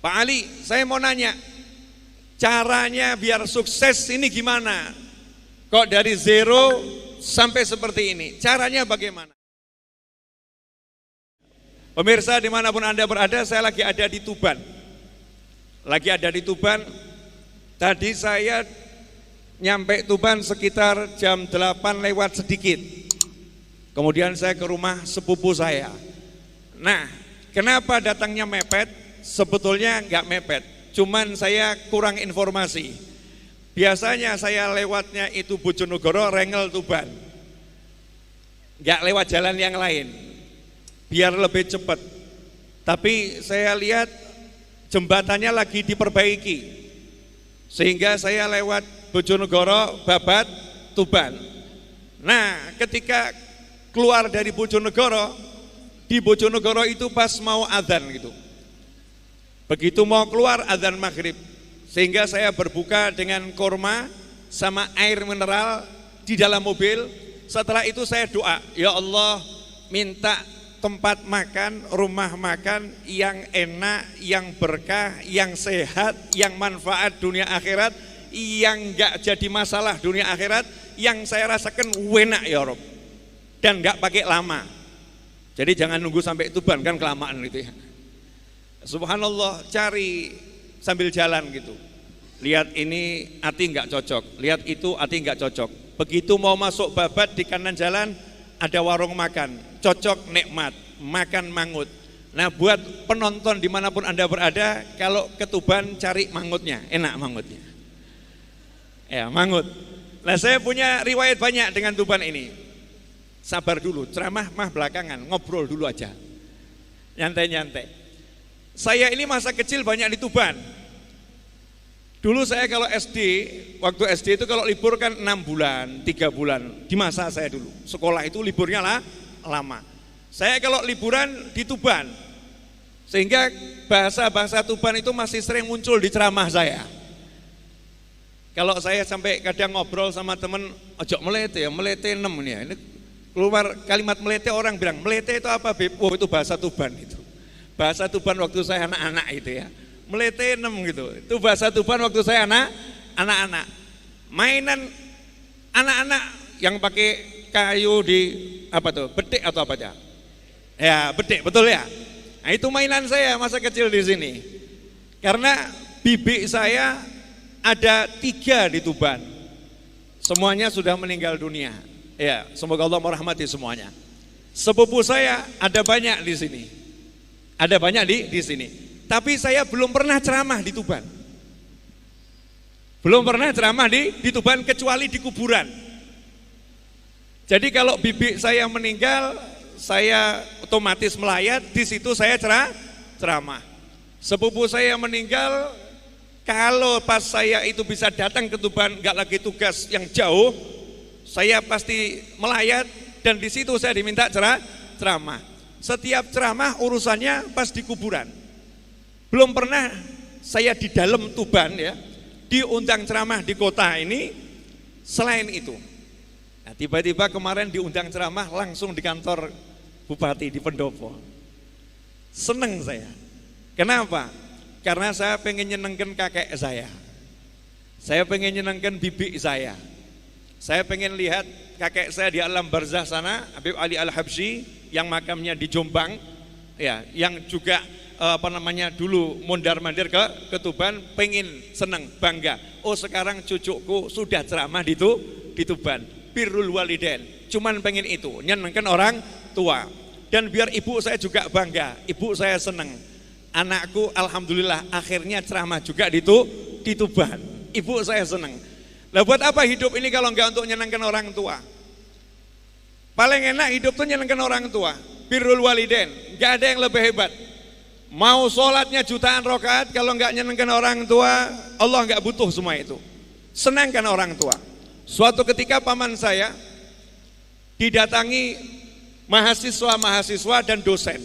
Pak Ali, saya mau nanya, caranya biar sukses ini gimana? Kok dari zero sampai seperti ini? Caranya bagaimana? Pemirsa dimanapun Anda berada, saya lagi ada di Tuban. Tadi saya nyampe Tuban sekitar jam 8 lewat sedikit. Kemudian saya ke rumah sepupu saya. Nah, kenapa datangnya mepet? Sebetulnya enggak mepet, cuman saya kurang informasi. Biasanya saya lewatnya itu Bojonegoro, Rengel, Tuban. Enggak lewat jalan yang lain, biar lebih cepat. Tapi saya lihat jembatannya lagi diperbaiki, sehingga saya lewat Bojonegoro, Babat, Tuban. Nah, ketika keluar dari Bojonegoro, di Bojonegoro itu pas mau adzan gitu. Begitu mau keluar adzan maghrib, sehingga saya berbuka dengan kurma sama air mineral di dalam mobil. Setelah itu saya doa, ya Allah minta tempat makan, rumah makan yang enak, yang berkah, yang sehat, yang manfaat dunia akhirat, yang enggak jadi masalah dunia akhirat, yang saya rasakan enak ya Rob, dan enggak pakai lama. Jadi jangan nunggu sampai Tuban, kan kelamaan gitu ya. Subhanallah, cari sambil jalan gitu. Lihat ini hati enggak cocok, lihat itu hati enggak cocok. Begitu mau masuk Babat, di kanan jalan ada warung makan, cocok, nikmat, makan mangut. Nah, buat penonton dimanapun Anda berada, kalau ke Tuban cari mangutnya, enak mangutnya. Ya, mangut. Nah, saya punya riwayat banyak dengan Tuban ini. Sabar dulu, ceramah mah belakangan, ngobrol dulu aja. Nyantai-nyantai. Saya ini masa kecil banyak di Tuban. Dulu saya kalau SD, waktu SD itu kalau libur kan 6 bulan, 3 bulan. Di masa saya dulu, sekolah itu liburnya lama. Saya kalau liburan di Tuban, sehingga bahasa-bahasa Tuban itu masih sering muncul di ceramah saya. Kalau saya sampai kadang ngobrol sama temen, ojo melete ya, melete 6 nih ya. Ini keluar kalimat melete, orang bilang, melete itu apa Beb? Oh, itu bahasa Tuban itu. Bahasa Tuban waktu saya anak-anak itu ya, melete 6 gitu. Itu bahasa Tuban waktu saya anak-anak. Mainan anak-anak yang pakai kayu di apa tuh, bedik atau apa aja? Ya bedik, betul ya. Nah, itu mainan saya masa kecil di sini. Karena bibi saya ada 3 di Tuban. Semuanya sudah meninggal dunia. Ya, semoga Allah merahmati semuanya. Sepupu saya ada banyak di sini. Ada banyak di sini. Tapi saya belum pernah ceramah di Tuban. Belum pernah ceramah di Tuban kecuali di kuburan. Jadi kalau bibi saya meninggal, saya otomatis melayat, di situ saya ceramah. Sepupu saya meninggal, kalau pas saya itu bisa datang ke Tuban, enggak lagi tugas yang jauh, saya pasti melayat dan di situ saya diminta ceramah. Setiap ceramah urusannya pas di kuburan. Belum pernah saya di dalam Tuban ya, diundang ceramah di kota ini selain itu. Nah, tiba-tiba kemarin diundang ceramah langsung di kantor Bupati di Pendopo. Seneng saya. Kenapa? Karena saya pengen nyenengkan kakek saya. Saya pengen nyenengkan bibi saya. Saya pengen lihat kakek saya di alam barzah sana, Habib Ali Al-Habsyi, yang makamnya di Jombang, ya, yang juga dulu mondar-mandir ke Tuban, pengen seneng, bangga. Oh, sekarang cucuku sudah ceramah di Tuban. Birrul walidain. Cuman pengen itu, nyenengkan orang tua. Dan biar ibu saya juga bangga, ibu saya seneng. Anakku alhamdulillah akhirnya ceramah juga di Tuban. Ibu saya seneng. Lah buat apa hidup ini kalau enggak untuk nyenengkan orang tua? Paling enak hidup tuh nyenengkan orang tua. Birrul walidain, enggak ada yang lebih hebat. Mau sholatnya jutaan rakaat, kalau enggak nyenengkan orang tua, Allah enggak butuh semua itu. Senangkan orang tua. Suatu ketika paman saya didatangi mahasiswa-mahasiswa dan dosen.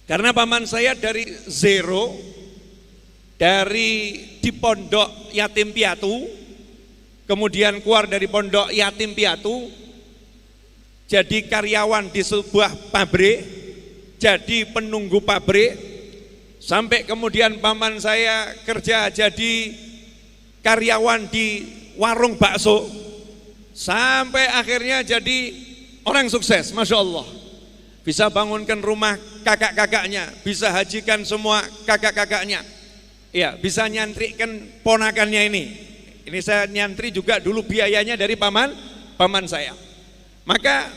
Karena paman saya dari zero, dari di pondok yatim piatu, kemudian keluar dari pondok yatim piatu, jadi karyawan di sebuah pabrik, jadi penunggu pabrik, sampai kemudian paman saya kerja jadi karyawan di warung bakso, sampai akhirnya jadi orang sukses, Masya Allah. Bisa bangunkan rumah kakak-kakaknya, bisa hajikan semua kakak-kakaknya, ya, bisa nyantrikan ponakannya ini. Ini saya nyantri juga dulu biayanya dari paman saya. Maka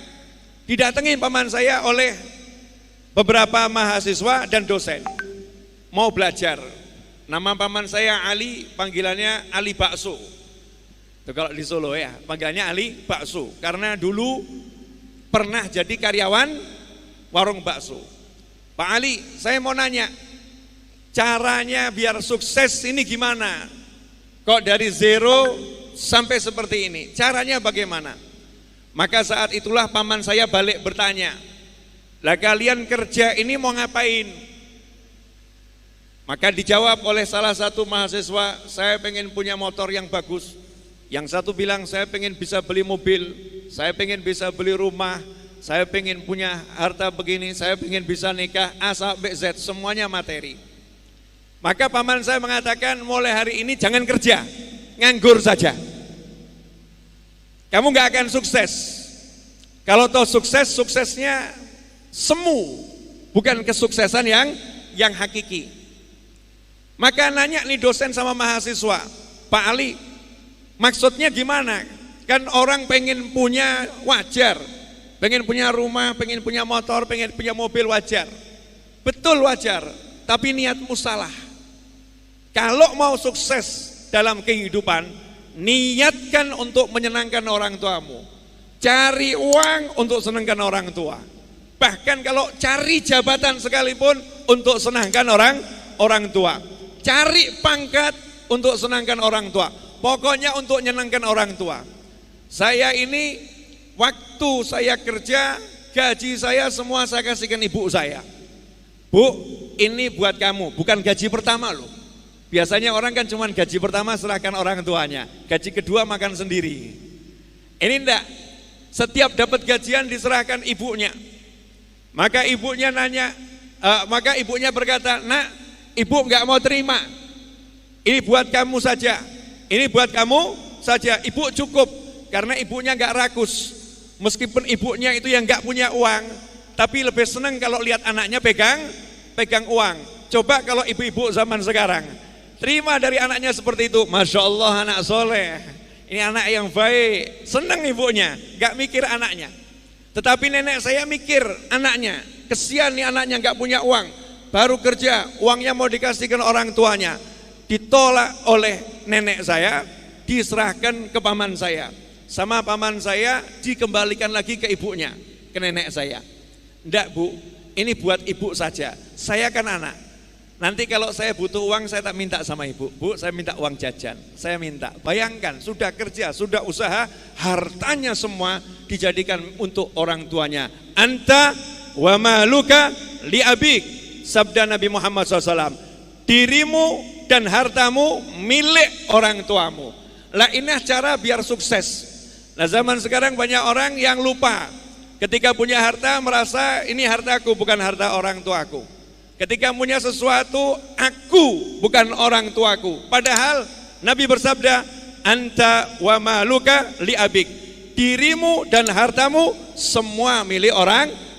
didatangi paman saya oleh beberapa mahasiswa dan dosen mau belajar. Nama paman saya Ali, panggilannya Ali Bakso. Itu kalau di Solo ya, panggilannya Ali Bakso karena dulu pernah jadi karyawan warung bakso. Pak Ali, saya mau nanya, caranya biar sukses ini gimana? Kok dari zero sampai seperti ini? Caranya bagaimana? Maka saat itulah paman saya balik bertanya, lah kalian kerja ini mau ngapain? Maka dijawab oleh salah satu mahasiswa, saya pengen punya motor yang bagus. Yang satu bilang, saya pengen bisa beli mobil, saya pengen bisa beli rumah, saya pengen punya harta begini, saya pengen bisa nikah, A sampai Z, semuanya materi. Maka paman saya mengatakan, mulai hari ini jangan kerja, nganggur saja. Kamu gak akan sukses. Kalau tahu sukses, suksesnya semu, bukan kesuksesan yang hakiki. Maka nanya nih dosen sama mahasiswa, Pak Ali, maksudnya gimana? Kan orang pengen punya wajar, pengen punya rumah, pengen punya motor, pengen punya mobil wajar. Betul wajar, tapi niatmu salah. Kalau mau sukses dalam kehidupan, niatkan untuk menyenangkan orang tuamu. Cari uang untuk senangkan orang tua. Bahkan kalau cari jabatan sekalipun untuk senangkan orang tua. Cari pangkat untuk senangkan orang tua. Pokoknya untuk menyenangkan orang tua. Saya ini waktu saya kerja, gaji saya semua saya kasihkan ibu saya. Bu, ini buat kamu, bukan gaji pertama loh. Biasanya orang kan cuma gaji pertama serahkan orang tuanya, gaji kedua makan sendiri. Ini enggak, setiap dapat gajian diserahkan ibunya. Maka ibunya nanya, maka ibunya berkata, nak, ibu enggak mau terima. Ini buat kamu saja, ini buat kamu saja. Ibu cukup, karena ibunya enggak rakus. Meskipun ibunya itu yang enggak punya uang, tapi lebih senang kalau lihat anaknya pegang uang. Coba kalau ibu-ibu zaman sekarang terima dari anaknya seperti itu, Masya Allah anak soleh, ini anak yang baik, senang ibunya, enggak mikir anaknya. Tetapi nenek saya mikir anaknya, kesian nih anaknya enggak punya uang, baru kerja, uangnya mau dikasihkan orang tuanya, ditolak oleh nenek saya, diserahkan ke paman saya. Sama paman saya dikembalikan lagi ke ibunya, ke nenek saya. Enggak bu, ini buat ibu saja, saya kan anak. Nanti kalau saya butuh uang saya tak minta sama ibu. Bu, saya minta uang jajan, saya minta. Bayangkan, sudah kerja, sudah usaha, hartanya semua dijadikan untuk orang tuanya. Anta wa maluka li abik, sabda Nabi Muhammad SAW. Dirimu dan hartamu milik orang tuamu. Lah inilah cara biar sukses. Nah zaman sekarang banyak orang yang lupa, ketika punya harta merasa ini hartaku bukan harta orang tuaku. Ketika punya sesuatu, aku bukan orang tuaku. Padahal Nabi bersabda, anta wa maluka li abik, dirimu dan hartamu semua milik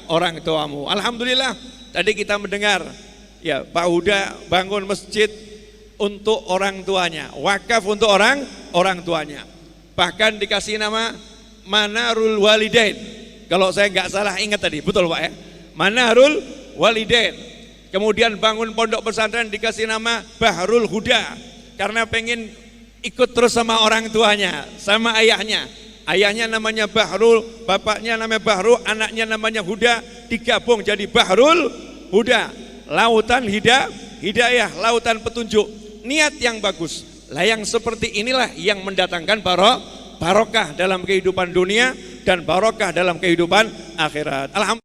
orang tuamu. Alhamdulillah tadi kita mendengar ya Pak Huda bangun masjid untuk orang tuanya, wakaf untuk orang tuanya. Bahkan dikasih nama Manarul Walidain. Kalau saya nggak salah ingat tadi, betul Pak ya? Manarul Walidain. Kemudian bangun pondok pesantren dikasih nama Bahrul Huda karena pengen ikut terus sama orang tuanya, sama ayahnya. Ayahnya namanya Bahrul, bapaknya namanya Bahrul, anaknya namanya Huda, digabung jadi Bahrul Huda. Lautan hidayah, lautan petunjuk, niat yang bagus. Lah yang seperti inilah yang mendatangkan barokah dalam kehidupan dunia dan barokah dalam kehidupan akhirat. Alhamdulillah.